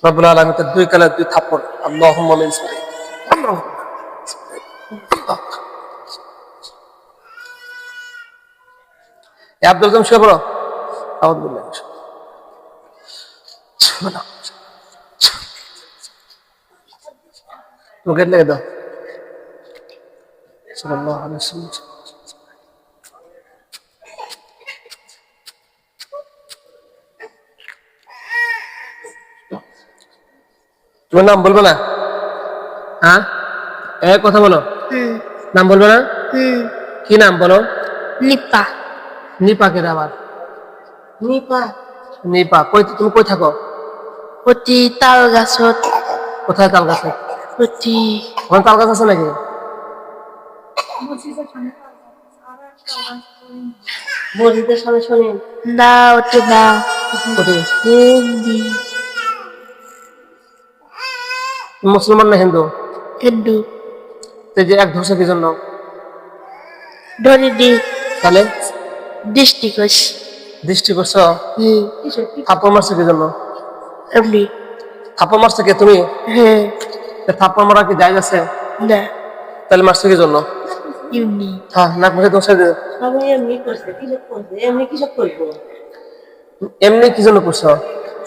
রব্বুল আলামিন তার দুই কালে দুই থাপ্পড় আল্লাহুম্মা মিন শাররি আব্দুল কাম শুয়ে পড়ো আউযু বিল্লাহি মুখে লেগে দাও সাল্লাল্লাহু আলাইহি ওয়াসাল্লাম। তোমার নাম বলবো না? হ্যাঁ কথা বলো। নাম বলবো না? কি নাম বলো? নিপা। নিপা কে আবার? নিপা নিপা কই তুমি কই থাকো? অতি তাল গাছত। কোথায় তাল গাছে? অতি ওখানে তাল গাছ আছে নাকি? মসজিদের সামনে শোনেন না? ওটি না। মুসলমান না হিন্দু? হিন্দু। যে এক ধরছে কি জন্য? ধরে দি তাহলে দৃষ্টি করছি। দৃষ্টি করছো? থাপ্পড় মারছে কি জন্য? এমনি। থাপ্পড় মারছে কে? তুমি? হ্যাঁ। থাপ্পড় মারা কি জায়েজ আছে? না। তাহলে মারছে কি জন্য? এমনি। হ্যাঁ নাক মুখে দোষ দিয়ে সবাই এমনি করছে। কিসব করছে? এমনি কিসব করবো? এমনি কি জন্য করছো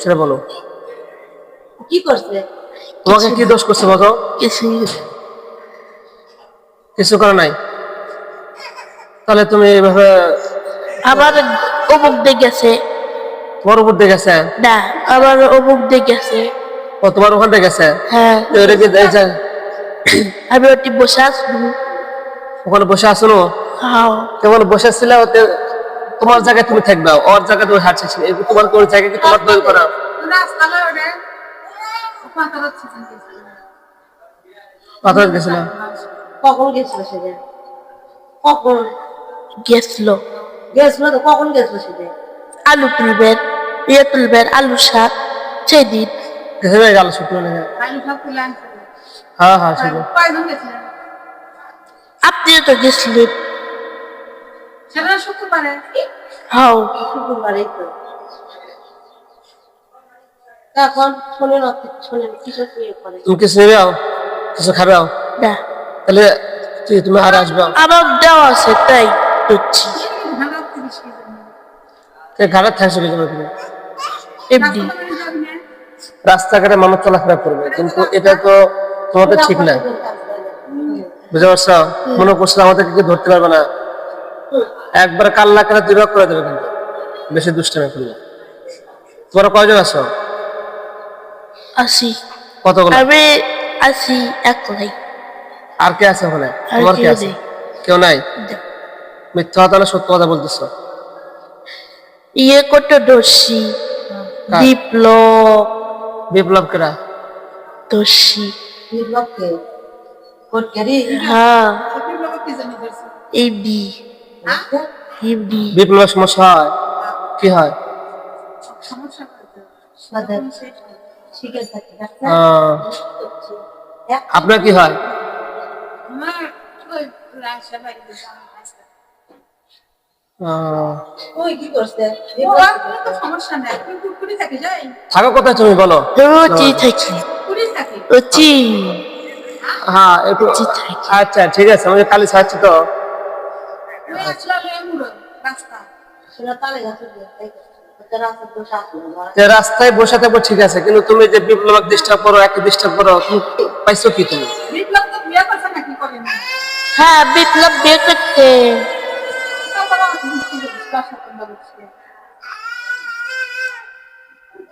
সেটা বলো। কি করছে? তোমাকে কি দোষ করছে বলো? কিছু করে নাই। তাহলে তুমি এইভাবে আবার অমুক দেখেছে। তোমার উপর দিয়ে গেছে? না, আবার অমুক দেখেছে। ও তোমার ওখান থেকে গেছে? হ্যাঁ। আমি ওটি বসে আসবো। ওখানে বসে আসো? হ্যাঁ। কেমন বসে ছিল? তোমার জায়গায় তুমি থাকবা, ওর জায়গায় তুমি হাঁটছে। তোমার কোন জায়গায় কি তোমার দই করা? পাথর গেছিল? কখন গেছিল সেদিন? কখন গেছিল? গেছিল তো কখন গেছিল সেদিন? আলু তুলবেন, তুলবেন আলু শাক সেদিন। আলু শুকনো নেই? হ্যাঁ হ্যাঁ সেদিন। আপনিও তো গেছিলেন। সেটা শুক্রবারে। হ্যাঁ শুক্রবারে তো। এখন শোনেন শোনেন কিছু করে। তুমি কিছু নেবে? কিছু খাবে? না। তাহলে তুমি আর আসবে? আমার দেওয়া আছে তাই করছি। ঘাড়ে থাকছো কি জন্য তুমি? এমনি। রাস্তাঘাটে মানুষ চলাফেরা করবে, কিন্তু এটা তো তোমাদের ঠিক না। বুঝতে পারছো? মনে করছো আমাদেরকে কি ধরতে পারবে না? একবার কাল্লা করে দুই ভাগ করে দেবে কিন্তু বেশি দুষ্টামি করলে। তোমরা কয়জন আছো? আসি। কতগুলো? আমি আসি একলাই। আর কে আছে ওখানে? তোমার কে আছে? কেউ নাই? মিথ্যা কথা না সত্য কথা বলতেছো? ইয়ে করতে দোষী বিপ্লব। বিপ্লব কেরা? দোষী। বিপ্লব কে? কোটকারি? হ্যাঁ। বিপ্লব কি জানি করছে? এমনি। এমনি। বিপ্লবের সমস্যা হয়? কি হয়? সমস্যা করতে আপনার কি হয়? আমার ওই রাশা বাড়ি ওই কি করছে? তো সমস্যা নাই, কিন্তু পুরি থাকে যাই। থাকো কোথায় তুমি বলো? ওচি থাকি। পুরি থাকে। ওচি। হ্যাঁ একটু। আচ্ছা ঠিক আছে, আমি কালি ছাড়ছি তো। ওই আসলে এমুড়ো রাস্তা। সেটা তালে গেছে তাই। রাস্তায় বসে থাকবো ঠিক আছে, কিন্তু তুমি যে বিপ্লব ডিস্টার্ব করো, একে ডিস্টার্ব করো, তুমি পাইছো কি তুমি? বিপ্লব তো বিয়ে করছে নাকি করেন? হ্যাঁ বিপ্লব বিয়ে করতে।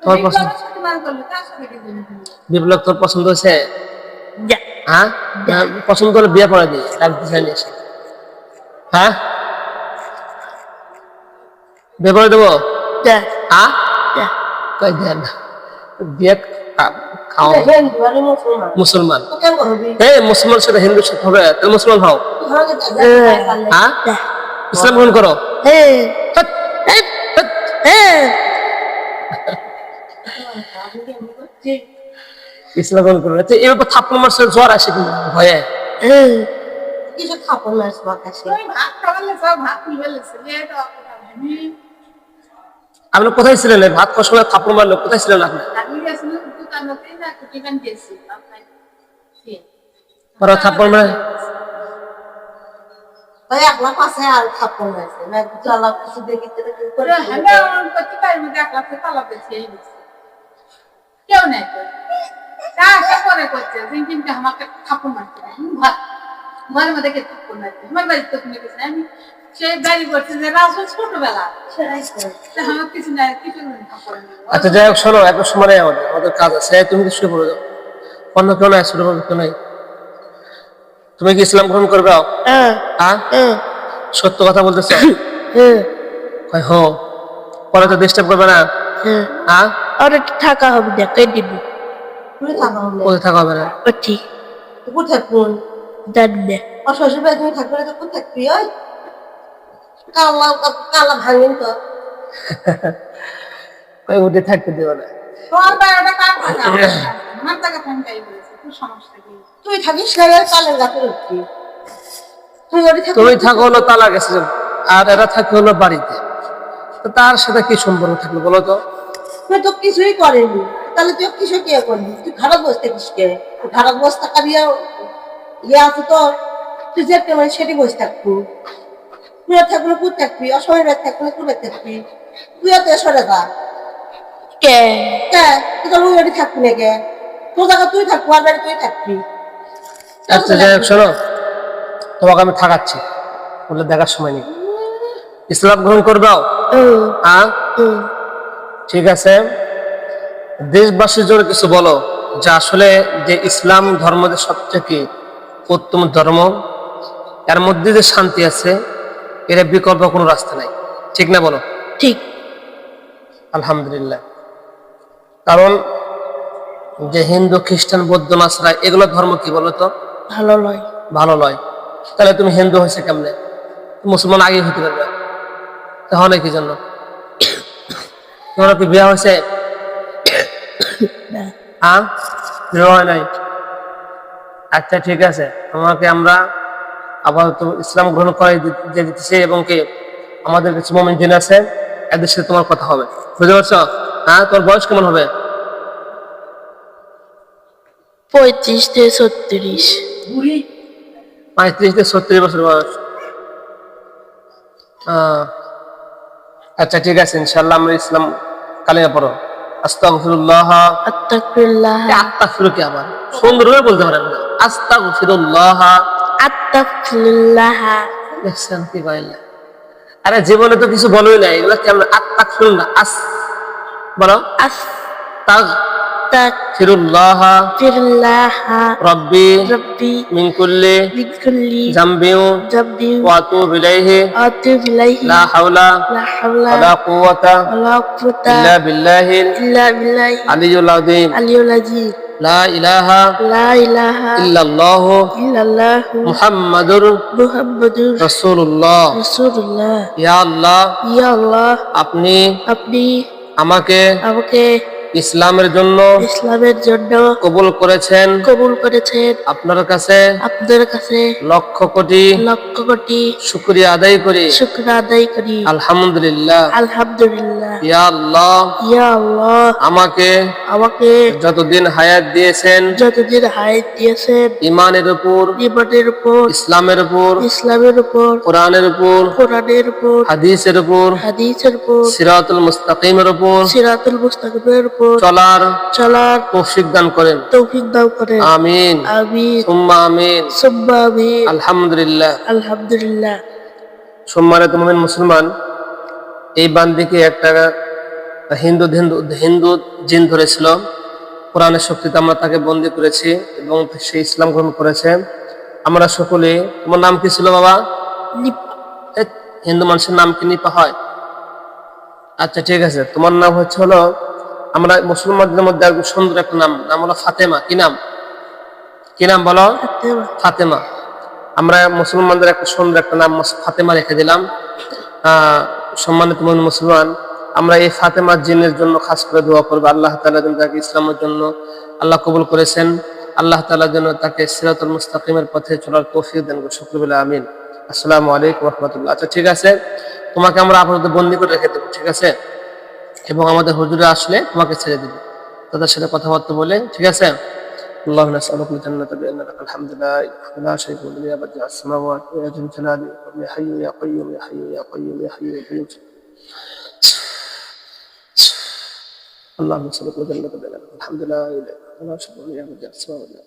তোমার পছন্দ? বিপ্লব তোর পছন্দ হয়েছে? হ্যাঁ পছন্দ হলে বিয়ে পড়া দিই, রাখতে চাইলে এসে। হ্যাঁ বিয়ে পড়ে দেবো? বিয়ে খাও। মুসলমান? মুসলমান সাথে হিন্দুর সাথে হবে? তাহলে মুসলমান হও। হ্যাঁ ইসলাম গ্রহণ করো। ইসলাম গ্রহণ করো। এবার থাপ্পড় মারছে জ্বর আসে কিন্তু ভয়ে। কিছু থাপ্পড় মারছে বাতাসে। আপনি কোথায় ছিলেন? ভাত খাওয়ার সময় থাপ্পড় মারলো, কোথায় ছিলেন আপনি? দোকানতে না টিফিন দিয়েছি আপনার ওরা থাপ্পড় মেরে তাই একলা পাশে আর থাপ্পড় মারছে না চালা কিছু দেখিতে করে হ্যাঁ করতে পারি মধ্যে এক লাখ তালা পেয়েছি এই বুঝছি কেউ নাই তো তা করে করছে কিন্তু আমাকে থাপ্পড় মারতে ঘরের মধ্যে কে থাপ্পড় মারতে আমার বাড়িতে তো তুমি কিছু নাই আমি সেই বাড়ি করছে যে রাজু ছোটবেলা সেটাই করে আমার কিছু নাই কিছু থাপ্পড় নেই আচ্ছা যাই হোক শোনো এত সময় নেই আমাদের কাজ আছে তুমি কি শুরু করে দাও অন্য কেউ নাই শুরু করবে কেউ নাই তুমি কি ইসলাম গ্রহণ করবে হ্যাঁ সত্য কথা বলতেছ কই হো পরে তো ডিস্টার্ব করবে না হ্যাঁ আর থাকা হবে না কে দিবি তুই থাকা হবে কোথায় থাকা হবে না ঠিক কোথায় কোন জানি না শ্বশুর বাড়ি তুমি থাকবে না তো কোথায় থাকবি ওই কালা কালা ভাঙিন তো ওই উঠে থাকতে দেবো না তোর বাড়িটা কার কথা আমার টাকা ফোন কাই বলেছে তুই সমস্যা কি তুই থাকিস না কালের গাছে উঠবি তুই ওটি থাকবি তুমি থাকো হলো তালা গেছে আর এরা থাকে হলো বাড়িতে তো তার সাথে কি সম্পর্ক থাকলো বলো তো তুই তো কিছুই করেনি তাহলে তুই কিছু কে করবি তুই খারাপ বসতে থাকিস কে খারাপ বস্তা কারিয়া ইয়ে আছে তো তুই যে কেমন সেটি বসে থাকবি তুই থাকলে কোথ থাকবি অসময় থাকলে কোথায় থাকবি তুই তো সরে যা কে কে তুই তো ওই থাকবি না কে তোর জায়গা তুই থাকবি আর বাড়ি তুই থাকবি আচ্ছা যাই হোক শোনো তোমাকে আমি থাকাচ্ছি বলে দেখার সময় নেই ইসলাম গ্রহণ করবে হ্যাঁ ঠিক আছে দেশবাসীর জন্য কিছু বলো যে আসলে যে ইসলাম ধর্ম যে সবথেকে উত্তম ধর্ম এর মধ্যে যে শান্তি আছে এর বিকল্প কোনো রাস্তা নাই ঠিক না বলো ঠিক আলহামদুলিল্লাহ কারণ যে হিন্দু খ্রিস্টান বৌদ্ধ নাসরা এগুলো ধর্ম কি বলো তো ভালো নয় ভালো নয় তাহলে তুমি হিন্দু হয়েছে কেমনে মুসলমান আগে হতে পারবে তাহলে কি জন্য তোমার কি বিয়ে হয়েছে হ্যাঁ বিয়ে হয় নাই আচ্ছা ঠিক আছে তোমাকে আমরা আপাতত ইসলাম গ্রহণ করে দিতেছি এবং কি আমাদের কিছু মুমিন জিন আছে এদের সাথে তোমার কথা হবে বুঝতে পারছো হ্যাঁ তোমার বয়স কেমন হবে 35 থেকে 36 35 থেকে 36 বছর বয়স আচ্ছা ঠিক আছে ইনশাআল্লাহ আমরা ইসলাম কালিমা পড়ো আস্তাগফিরুল্লাহ আত্তাকুল্লাহ আস্তাগফিরু কি আবার সুন্দর করে বলতে পারেন আস্তাগফিরুল্লাহ আত্তাকুল্লাহ দেখছেন কি কইলা আরে জীবনে তো কিছু বলোই না এগুলা কেমন আস্তাগফিরুল্লাহ বলো আস্তাগফিরুল্লাহ রাব্বি মিন কুল্লি যামবিন ওয়া আতুবু ইলাইহি লা হাওলা ওয়ালা কুওয়াতা ইল্লা বিল্লাহিল আলিয়্যিল আযীম লা ইলাহা ইল্লাল্লাহু মুহাম্মাদুর রাসূলুল্লাহ ইয়া আল্লাহ আপনি আমাকে ইসলামের জন্য কবুল করেছেন আপনার কাছে লক্ষ কোটি শুকরিয়া আদায় করি আলহামদুলিল্লাহ ইয়া আল্লাহ আমাকে যতদিন হায়াত দিয়েছেন ঈমানের উপর ইসলামের উপর কোরআনের উপর হাদিসের উপর সিরাতুল মুস্তাকিমের উপর চলার তৌফিক দান করেন আমিন সুম্মা আমিন আলহামদুলিল্লাহ সম্মানিত মুমিন মুসলমান এই বান্দিকে একটা হিন্দু জিন ধরেছিল কোরআনের শক্তিতে আমরা তাকে বন্দী করেছি এবং সে ইসলাম গ্রহণ করেছে আমরা সকলে তোমার নাম কি ছিল বাবা হিন্দু মানুষের নাম কি নিপা হয় আচ্ছা ঠিক আছে তোমার নাম হচ্ছে হলো আমরা মুসলমানদের মধ্যে একদম সুন্দর একটা নাম হলো ফাতেমা কি নাম বলো ফাতেমা আমরা মুসলমানদের একটা সুন্দর একটা নাম ফাতেমা রেখে দিলাম সম্মানিত মুসলমান আমরা এই ফাতেমা জিনের জন্য খাস করে দোয়া করবো আল্লাহ তাআলা যেন তাকে ইসলামের জন্য আল্লাহ কবুল করেছেন আল্লাহ তাআলা যেন তাকে সিরাতুল মুস্তাকিমের পথে চলার তৌফিক দান করেন সকলে বলে আমিন আসসালামু আলাইকুম ওয়া রাহমাতুল্লাহ আচ্ছা ঠিক আছে তোমাকে আমরা আপাতত বন্দী করে রেখে দেবো ঠিক আছে এবং আমাদের হুজুরে আসলে তোমাকে ছেড়ে দেব তাদের সাথে কথাবার্তা বলে, ঠিক আছে? اللهم نسألك الجنة بأن لك الحمد لا إله لا شريك لك يا بديع السماوات ويا ذا الجلال يا حي يا قيوم يا حي يا قيوم يا حي يا قيوم. اللهم نسألك الجنة بأن لك الحمد لا إله لا شريك لك يا بديع السماوات.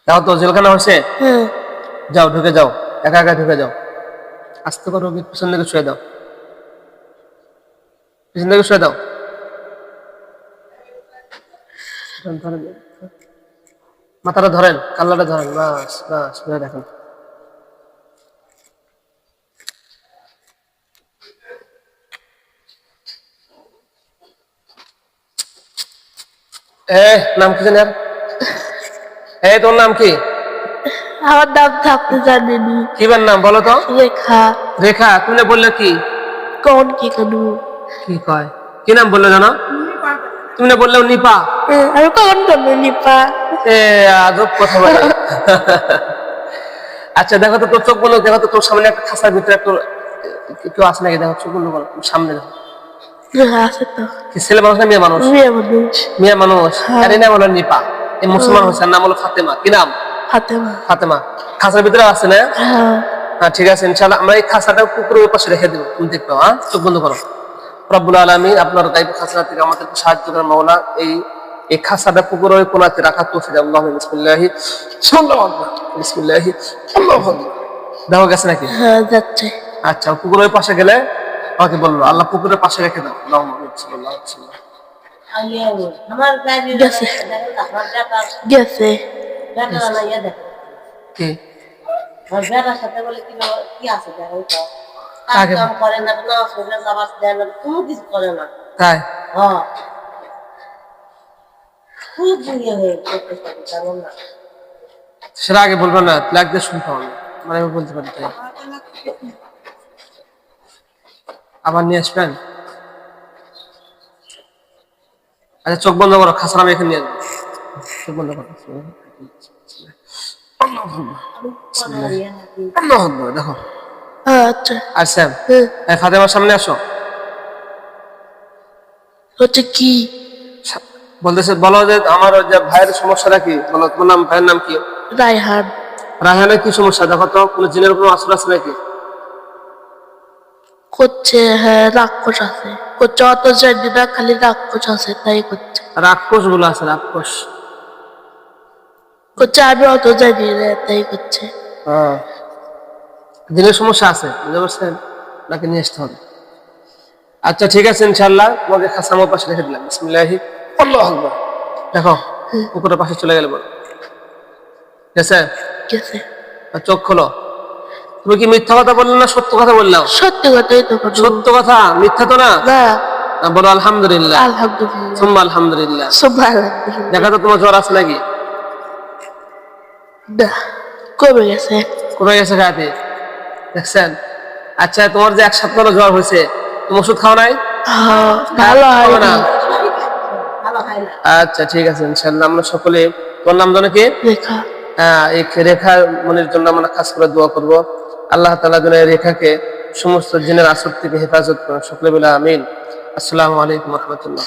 যাও তো, জেলখানা হয়েছে, যাও ঢুকে যাও, একা একা ঢুকে যাও, আস্তে করো, পিছন দিকে শুয়ে দাও, পিছন দিকে শুয়ে দাও। মাথাটা ধরেন, কাল্লাটা ধরেন, বাস বাস, দেখেন। নাম কি জানেন? তোর নাম কি? আমার নাম থাকতে জানিনি। কি বার নাম বলো তো? রেখা। রেখা। তুমি বললে কি? কোন কি কেন? কি কয়? কি নাম বললে জানো? তুমি না বললেও নিপা। আমি কখন করবো নিপা? আজব কথা বলে। আচ্ছা দেখো তো, তোর চোখ বলো, দেখো তো তোর সামনে একটা খাসার ভিতরে একটু কেউ আছে নাকি? দেখো চোখ বন্ধ করো, সামনে দেখো। আছে তো। কি ছেলে মানুষ না মেয়ে মানুষ? মেয়ে মানুষ। মেয়ে মানুষ। আর এই নাম হলো নিপা। এই মুসলমান হয়েছে, নাম হলো ফাতেমা। কি নাম? ফাতেমা। ফাতেমা। খাসার ভিতরে আছে না? হ্যাঁ ঠিক আছে, ইনশাআল্লাহ আমরা এই খাসাটা পুকুরের পাশে রেখে দেবো, তুমি দেখবে। হ্যাঁ, চোখ বন্ধ করো। রব্বুল আলামিন আপনার গায়ব খাসা থেকে আমাদেরকে সাহায্য করেন মাওলা। এই খাসাটা পুকুরের কোণাতে রাখার তৌফিক দাও। আল্লাহুম্মা বিসমিল্লাহি সাল্লাল্লাহু আলাইহি বিসমিল্লাহি আল্লাহু আকবার। দেখো গেছে নাকি? হ্যাঁ যাচ্ছে। আচ্ছা, পুকুরের পাশে গেলে আমাকে বললো, আল্লাহ পুকুরের পাশে রেখে দাও। আল্লাহুম্মা সাল্লাল্লাহু আলাইহি ওয়াসাল্লাম। আমার গাড়ি গেছে। আমার বেটা গেছে। বেটা না ইয়া দেখো, কি আমার বেটার সাথে বলে কি আছে দেখো তো, কাকে? কাম করে না, না সোজা যাবার দেয় না, কোনো কিছু করে না। তাই? হ্যাঁ, খুব ইয়ে হয়ে করতেছে, জানো না? সেটা আগে বলবো না, লাগতে শুনতে হবে, মানে আমি বলতে পারি। তাই আবার নিয়ে আসবেন। আচ্ছা চোখ বন্ধ করো, খাসার আমি এখানে নিয়ে আসবো। চোখ বন্ধ করো। দেখো। আচ্ছা। আচ্ছা ফাতেমার সামনে আসো। হচ্ছে কি বলতেছে, বলো যে আমার যে ভাইয়ের সমস্যাটা কি, বলো তোমার নাম, ভাইয়ের নাম কি? রায়হান। রায়হানের কি সমস্যা? দেখো তো, কোনো জিনের কোনো আসর আছে নাকি? করছে, হ্যাঁ রাক্ষস আছে। করছে অত জানি না, খালি রাক্ষস আছে তাই করছে। রাক্ষস গুলো আছে, রাক্ষস। করছে আমি অত জানি না তাই করছে। জিনের সমস্যা আছে, বুঝতে পারছেন? নাকি নিয়ে আসতে হবে। আচ্ছা ঠিক আছে, ইনশাআল্লাহ তোমাকে খাসামের পাশে রেখে দিলাম। বিসমিল্লাহি আল্লাহু আকবার। দেখো পুকুরের পাশে চলে গেল, বলো। ঠিক আছে? গেছে। চোখ খোলো। তুমি কি মিথ্যা কথা বললে না সত্য কথা বললাম? সত্যি কথাই তো বলবো। সত্য কথা, মিথ্যা তো না? না। বলো আলহামদুলিল্লাহ। আলহামদুলিল্লাহ। সুম্মা আলহামদুলিল্লাহ। সুবহানাল্লাহ। দেখা তো তোমার জ্বর আছে নাকি? না, কমে গেছে। কমে গেছে খাতে, দেখছেন? আচ্ছা তোমার যে 1 সপ্তাহ জ্বর হয়েছে, তুমি ওষুধ খাও নাই? ভালো হয় না? না। ভালো হয় না। আচ্ছা ঠিক আছে, ইনশাআল্লাহ আমরা সকলে, তোমার নাম জানো কি? রেখা। এই রেখা মনের জন্য আমরা খাস করে দোয়া করব। আল্লাহ তাআলা যেন এই রেখাকে সমস্ত জিনের আসর থেকে হেফাজত করেন। সকলে বলে আমিন। আসসালামু আলাইকুম ওয়া রাহমাতুল্লাহ।